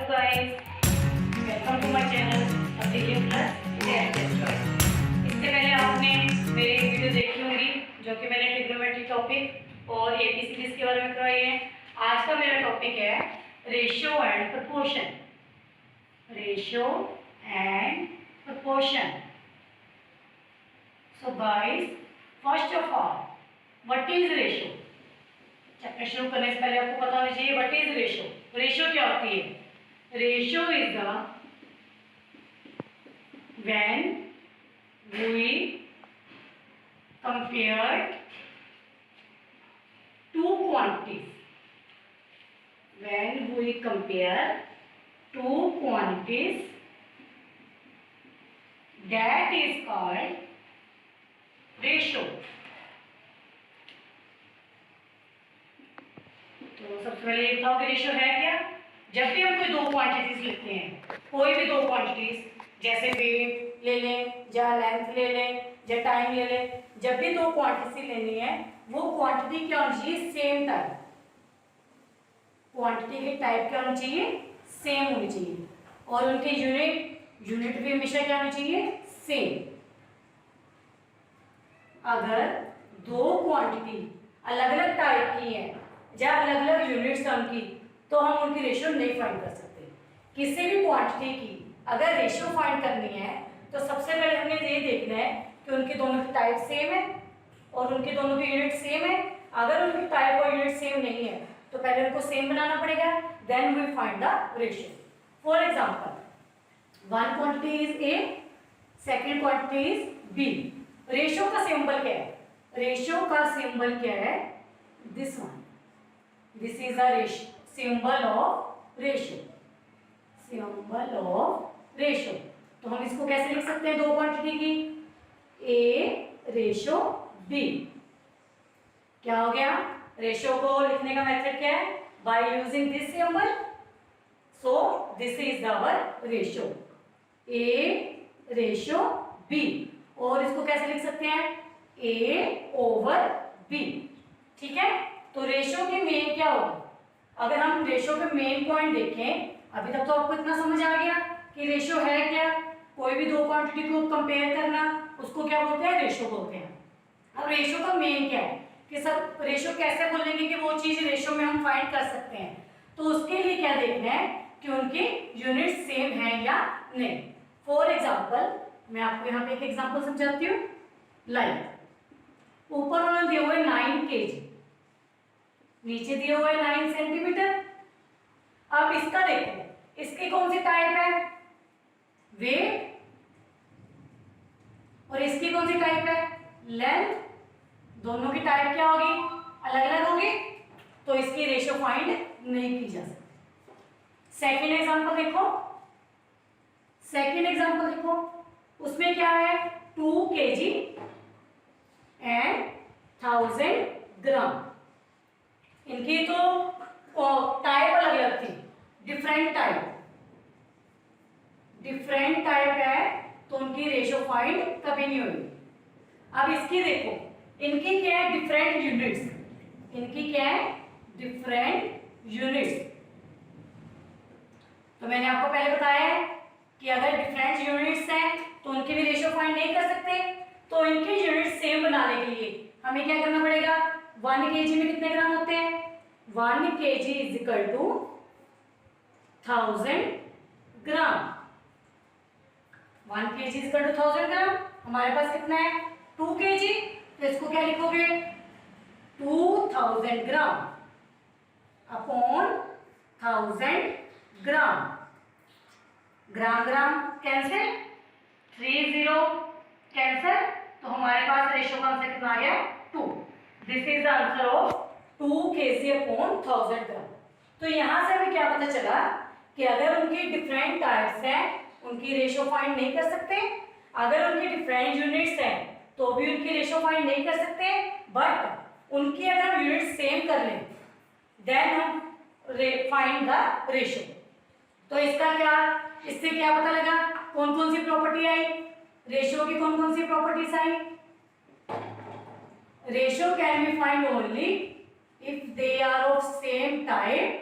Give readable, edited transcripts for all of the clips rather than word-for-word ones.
Hello guys, welcome to my channel अब्रिलियन plus and इससे पहले आपने मेरी वीडियो देखी होंगी जो कि मैंने ट्रिग्नोमेट्री टॉपिक और एबीसीडीज के बारे में करवाई है। आज का मेरा टॉपिक है ratio and proportion. Ratio and proportion. So guys, first of all, what is ratio? Chapter शुरू करने से पहले आपको पता होना चाहिए व्हाट इज रेशियो। रेशियो क्या होती है? Ratio is the when we compare two quantities. When we compare two quantities that is called ratio. तो सबसे पहले ये बताओ कि रेशियो है क्या। जब भी हम कोई दो क्वांटिटीज लिखते हैं, कोई भी दो क्वांटिटीज, जैसे वेट ले लें या लेंथ ले लें या टाइम ले लें, जब भी दो क्वांटिटी लेनी है वो क्वांटिटी क्या होनी चाहिए? Same type. क्वांटिटी के टाइप क्या होनी चाहिए? सेम होनी चाहिए। और उनकी यूनिट भी हमेशा क्या होनी चाहिए? सेम। अगर दो क्वांटिटी अलग अलग टाइप की है या अलग अलग यूनिट्स हैं उनकी, तो हम उनकी रेशियो नहीं फाइंड कर सकते। किसी भी क्वांटिटी की अगर रेशियो फाइंड करनी है तो सबसे पहले हमें ये देखना है कि उनकी दोनों की टाइप सेम है और उनकी दोनों की यूनिट सेम है। अगर उनकी टाइप और यूनिट सेम नहीं है तो पहले उनको सेम बनाना पड़ेगा, then we find the ratio. For example, one quantity is A, second quantity is B. Ratio का सिंबल क्या है? रेशियो का सिंबल क्या है? This one. This is a ratio, symbol of ratio, symbol of ratio। तो हम इसको कैसे लिख सकते हैं दो क्वांटिटी की? A ratio B। क्या हो गया? रेशियो को लिखने का मेथड क्या है? By using this symbol. So this is our ratio, A ratio B। और इसको कैसे लिख सकते हैं? A over B। ठीक है। तो रेशियो की मेन क्या होगी? अगर हम रेशियो के मेन पॉइंट देखें, अभी तक तो आपको इतना समझ आ गया कि रेशियो है क्या। कोई भी दो क्वांटिटी को कंपेयर करना, उसको क्या बोलते हैं? रेशियो बोलते हैं। अब रेशियो का मेन क्या है कि सब रेशियो कैसे बोलेंगे कि वो चीज रेशियो में हम फाइंड कर सकते हैं। तो उसके लिए क्या देखना है कि उनकी यूनिट सेम है या नहीं। फॉर एग्जाम्पल, मैं आपको यहाँ पे एक एग्जाम्पल समझाती हूँ। लाइक ऊपर उन्होंने दिए हुए 9 kg, नीचे दिए हुए 9 सेंटीमीटर। अब इसका देखो, इसकी कौन सी टाइप है? वेट। और इसकी कौन सी टाइप है? लेंथ। दोनों की टाइप क्या होगी? अलग अलग होगी, तो इसकी रेशियो फाइंड नहीं की जा सकती। सेकेंड एग्जांपल देखो, सेकेंड एग्जांपल देखो, उसमें क्या है? 2 kg एंड 1000 ग्राम। इनकी तो टाइप अलग अलग थी, डिफरेंट टाइप है, तो उनकी रेशियो फाइंड कभी नहीं हुई। अब इसकी देखो, इनकी क्या है? Different units. इनकी क्या है? Different units. तो मैंने आपको पहले बताया है कि अगर डिफरेंट यूनिट्स हैं तो उनकी भी रेशियो फाइंड नहीं कर सकते। तो इनकी यूनिट सेम बनाने के लिए हमें क्या करना पड़ेगा? 1 kg में कितने ग्राम होते हैं? 1 kg is equal to 1000 gram. 1 kg is equal to 1000 gram. हमारे पास कितना है? 2 kg। तो इसको क्या लिखोगे? 2000 ग्राम अपॉन 1000 ग्राम। ग्राम ग्राम कैंसिल, 30 कैंसिल, तो हमारे पास रेशियो का आंसर कितना आ गया? 2। This is the answer of 2 kg upon 1000 ग्राम। तो यहां से हमें क्या पता चला कि अगर उनकी डिफरेंट टाइप्स हैं, उनकी रेशियो फाइंड नहीं कर सकते। अगर उनकी डिफरेंट यूनिट्स हैं तो भी उनकी रेशियो फाइंड नहीं कर सकते। बट उनकी अगर हम यूनिट सेम कर लें, देन हम फाइंड द रेशियो। तो इसका क्या, इससे क्या पता लगा? कौन कौन सी प्रॉपर्टी आई रेशियो की? कौन कौन सी प्रॉपर्टीज आई? Ratio can be find only if they are of same type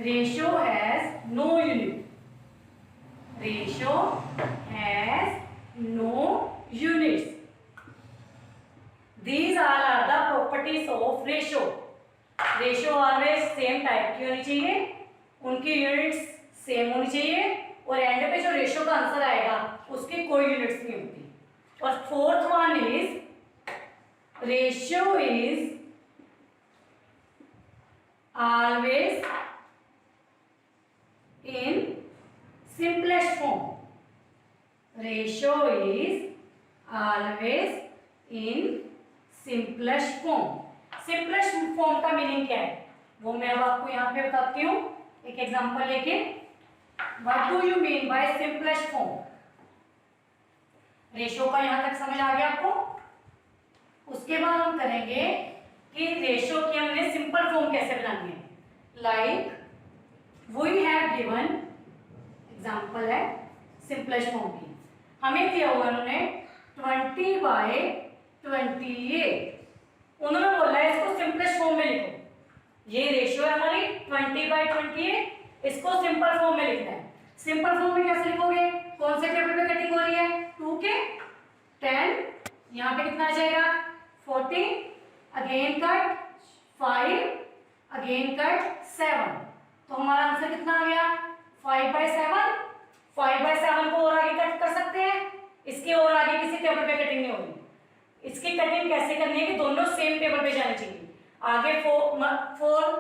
ratio has no unit, ratio has no units. These all are the properties of ratio. Ratio always same type की होनी चाहिए, उनकी units same होनी चाहिए, और and पे जो ratio का आंसर आएगा उसकी कोई यूनिट्स नहीं होती। और fourth one is ratio is always in simplest form. Ratio is always in simplest form. Simplest form का मीनिंग क्या है वो मैं अब आपको यहाँ पे बताती हूँ एक एग्जांपल लेके। What do you mean by simplest form? Ratio का यहाँ तक समझ आ गया आपको। उसके बाद हम करेंगे कि रेशो की हमने सिंपल फॉर्म कैसे बनानी है। Like we have given example है सिंपलेस्ट फॉर्म की। हमें दिया हुआ उन्होंने 20/28। उन्होंने बोला है इसको सिंपलेस्ट फॉर्म में लिखो। ये रेशियो है हमारी 20/28, इसको सिंपल फॉर्म में लिखना है। सिंपल फॉर्म में कैसे लिखोगे? कौन से टेबल पे कटिंग हो रही है? 2 के 10, यहाँ पे कितना आ जाएगा 40, अगेन कट 5, अगेन कट 7। तो हमारा आंसर कितना आ गया 5/7। 5/7 को और आगे कट कर सकते हैं, इसके और आगे किसी टेबल पे कटिंग नहीं होगी। इसकी कटिंग कैसे करनी है कि दोनों सेम टेबल पे जाने चाहिए। आगे 4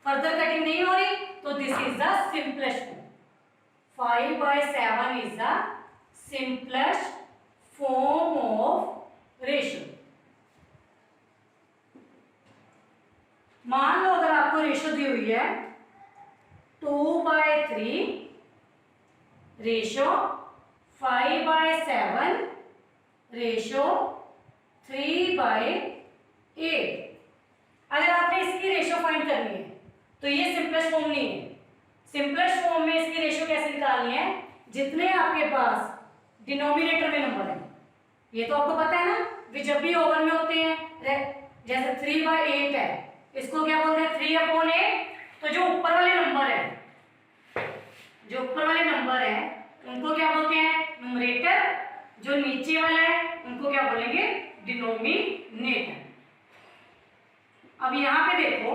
फर्दर कटिंग नहीं हो रही तो this is the simplest form. 5/7 is the simplest form of ratio. मान लो अगर आपको रेशियो दी हुई है 2/3, रेशियो 5/7, रेशियो 3/8। अगर आपने इसकी रेशियो फाइंड करनी है तो ये सिंपलेस्ट फॉर्म नहीं है। सिंपलेस्ट फॉर्म में इसकी रेशियो कैसे निकालनी है? जितने आपके पास डिनोमिनेटर में नंबर है, ये तो आपको पता है ना कि जब भी ओवर में होते हैं, जैसे 3/8 है, इसको क्या बोलते हैं 3/8। तो जो ऊपर वाले नंबर है, जो ऊपर वाले नंबर है उनको क्या बोलते हैं न्यूमरेटर, जो नीचे वाला है उनको क्या बोलेंगे डिनोमिनेटर। अब यहाँ पे देखो,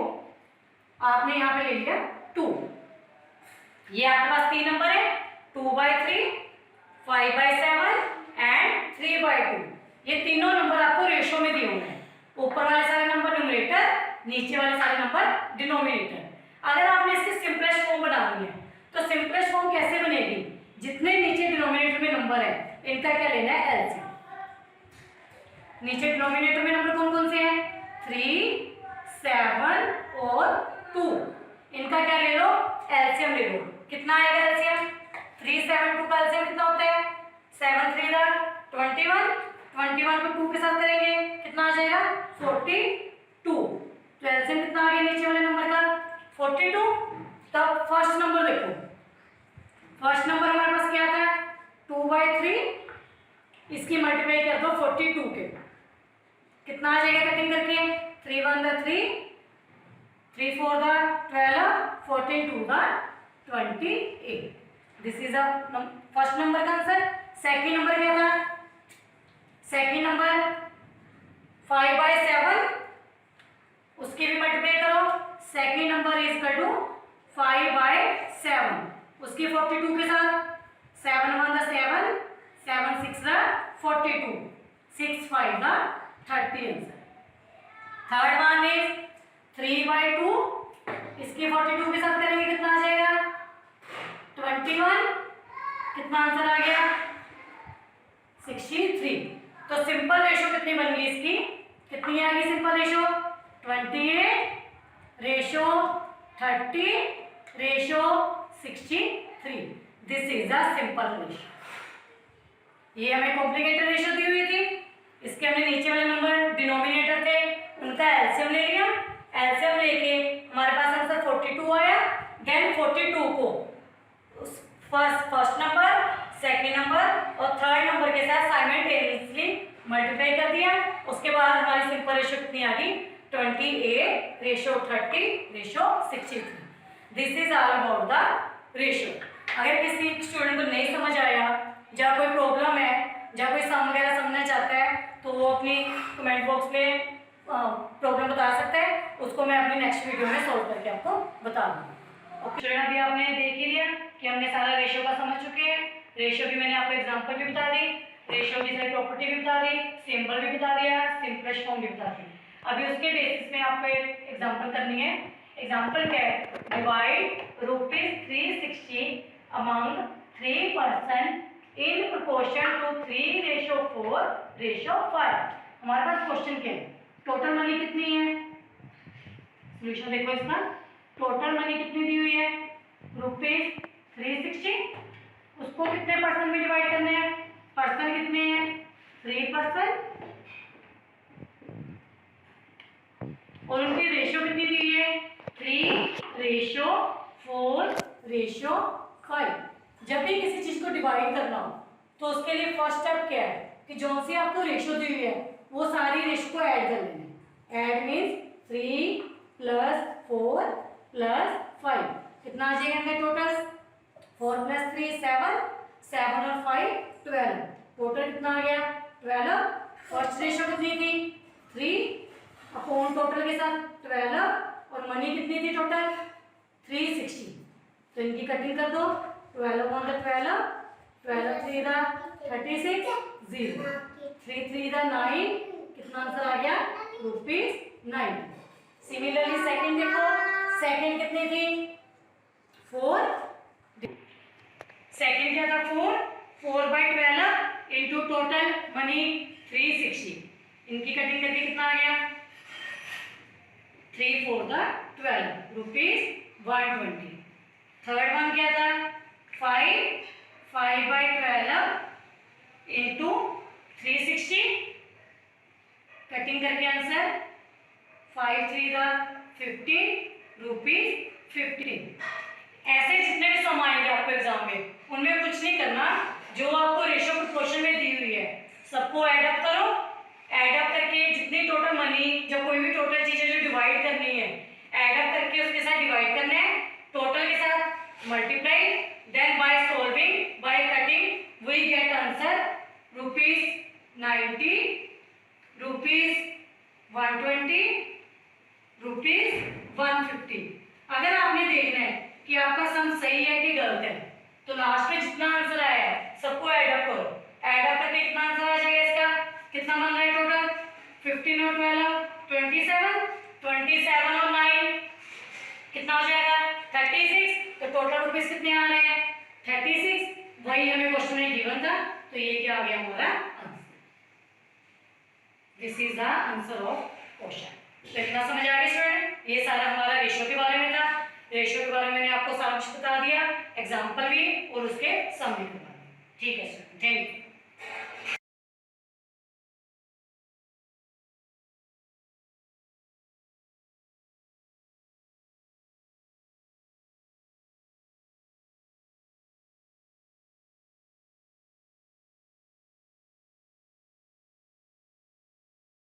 आपने यहाँ पे ले लिया 2, ये आपके पास 3 नंबर है 2/3, 5/7 एंड 3/2। ये तीनों नंबर आपको रेशो में दिए हुए हैं। ऊपर वाले सारे नंबर न्यूमरेटर, नीचे वाले सारे नंबर डिनोमिनेटर। अगर आपने इसकी सिंपलेस्ट फॉर्म बनानी है तो सिंपलेस्ट फॉर्म कैसे बनेगी? जितने नीचे डिनोमिनेटर में नंबर है इनका क्या लेना है एलसीएम। नीचे डिनोमिनेटर में नंबर कौन कौन से हैं 3, 7 और 2। इनका क्या ले लो एलसीएम ले लो। कितना आएगा एलसीएम? 3, 7, 2 का एलसीएम कितना होता है 7, 3 21। 21 को 2 के साथ करेंगे कितना आ जाएगा 42। तो एलसीएम कितना आ गया नीचे वाले नंबर का 42। तब फर्स्ट नंबर देखो, फर्स्ट नंबर हमारे पास क्या था 2/3, इसकी मल्टीप्लाई कर दो 42 के, कितना आ जाएगा कटिंग करके 3 1 3, 3 4 12, 14 2 28। This is a first number का आंसर। सेकंड नंबर क्या था? सेकंड नंबर 5/7, उसकी भी मल्टीप्लाई करो। Second number is equal to 5/7, उसकी 42 के साथ 7 1 7, 7 6 42, 6 5 30 आंसर। थर्ड वन इज 3/2, इसके 42 के साथ करेंगे कितना आ जाएगा 21। कितना आंसर आ गया 63। तो सिंपल रेशो कितनी बन गई इसकी? कितनी आ गई simple ratio 28 ratio 30 ratio 63। This is a simple ratio. ये हमें कॉम्प्लिकेटेड रेशो दी हुई थी, इसके हमने नीचे वाले नंबर डिनोमिनेटर थे उनका एलसीएम ले लिया। एलसीएम लेके हमारे पास आंसर 42 आया। देन 42 को फर्स्ट नंबर, सेकंड नंबर और थर्ड नंबर के साथ साइमल्टेनियसली मल्टीप्लाई कर दिया। उसके बाद हमारी सिंपल रेशो कितनी आ गई 28 ratio 30 ratio 63। This is all about the ratio. अगर किसी स्टूडेंट को नहीं समझ आया, या कोई प्रॉब्लम है, या कोई सम वगैरह समझना चाहता है, तो वो अपनी कमेंट बॉक्स में प्रॉब्लम बता सकता है, उसको मैं अपनी नेक्स्ट वीडियो में सॉल्व करके आपको बता दूँगी। ओके स्टूडेंट, अभी आपने देख ही लिया कि हमने सारा रेशियो का समझ चुके हैं। रेशियो की मैंने आपको एग्जांपल भी बता दी, रेशियो की सारी प्रॉपर्टी भी बता दी, सिंबल भी बता दिया, सिंपलेस्ट फॉर्म भी बता दी। अभी उसके बेसिस में आपको एक एग्जांपल करनी है। एग्जांपल क्या है? Divide ₹360 among 3 person in proportion to 3:4:5। हमारे पास क्वेश्चन क्या है? टोटल मनी कितनी है? सॉल्यूशन देखो इसका। टोटल मनी कितनी दी हुई है? ₹360। उसको कितने पर्सन में डिवाइड करना है? पर्सन कितने हैं? 3 पर्सन। और उनकी रेशियो कितनी दी है? 3:4:5। जब भी किसी चीज को डिवाइड करना हो तो उसके लिए फर्स्ट स्टेप क्या है कि जो सी आपको रेशियो दी हुई है वो सारी रेशियो को ऐड कर लेना है। ऐड मीन्स 3 + 4 + 5 कितना आ जाएगा इनका टोटल? 4 + 3 7, 7 और 5 12। टोटल कितना आ गया? 12। फर्स्ट रेशियो कितनी थी? 3 अपॉन टोटल के साथ 12, और मनी कितनी थी टोटल? 360। तो इनकी कटिंग कर दो। 12/12, 12 3 36, 0, 3 3 9। कितना आंसर आ गया? ₹9। सिमिलरली सेकंड देखो, सेकंड कितनी थी? 4। सेकंड क्या था? 4/12 इंटू टोटल मनी 360। इनकी कटिंग करके कितना आ गया? 3×4=12, ₹120। थर्ड वन क्या था? 5/12 इंटू 360। कटिंग करके आंसर 5 3 15, ₹15। ऐसे जितने भी सम आएंगे आपको एग्जाम में, उनमें कुछ नहीं करना, जो आपको रेशियो प्रोपोर्शन में दी हुई है सबको ऐड अप करो। ऐड अप करके जितनी टोटल मनी, जो कोई भी टोटल चीज है जो डिवाइड करनी है, ऐड अप करके उसके साथ डिवाइड करना है, टोटल के साथ multiply, then by solving, by cutting we get answer ₹90, ₹120, ₹150। अगर आपने देखना है कि आपका सम सही है कि गलत है, तो लास्ट में जितना आंसर आया है सबको ऐड अप करो। ऐड अप करके कितना आंसर आ जाएगा इसका? कितना बन रहा है टोटल? 15 और 12 27, 27 और 9 कितना हो जाएगा? 36। तो टोटल रुपीस कितने आ रहे हैं? 36। वही हमें क्वेश्चन में गिवन था, तो ये क्या आ गया हमारा answer. This is the answer of question. तो इतना समझ आ गया स्टूडेंट? ये सारा हमारा रेशियो के बारे में था। रेशियो के बारे में मैंने आपको सारा कुछ बता दिया, एग्जाम्पल भी और उसके सम भी बता दिया। ठीक है स्टूडेंट, थैंक यू।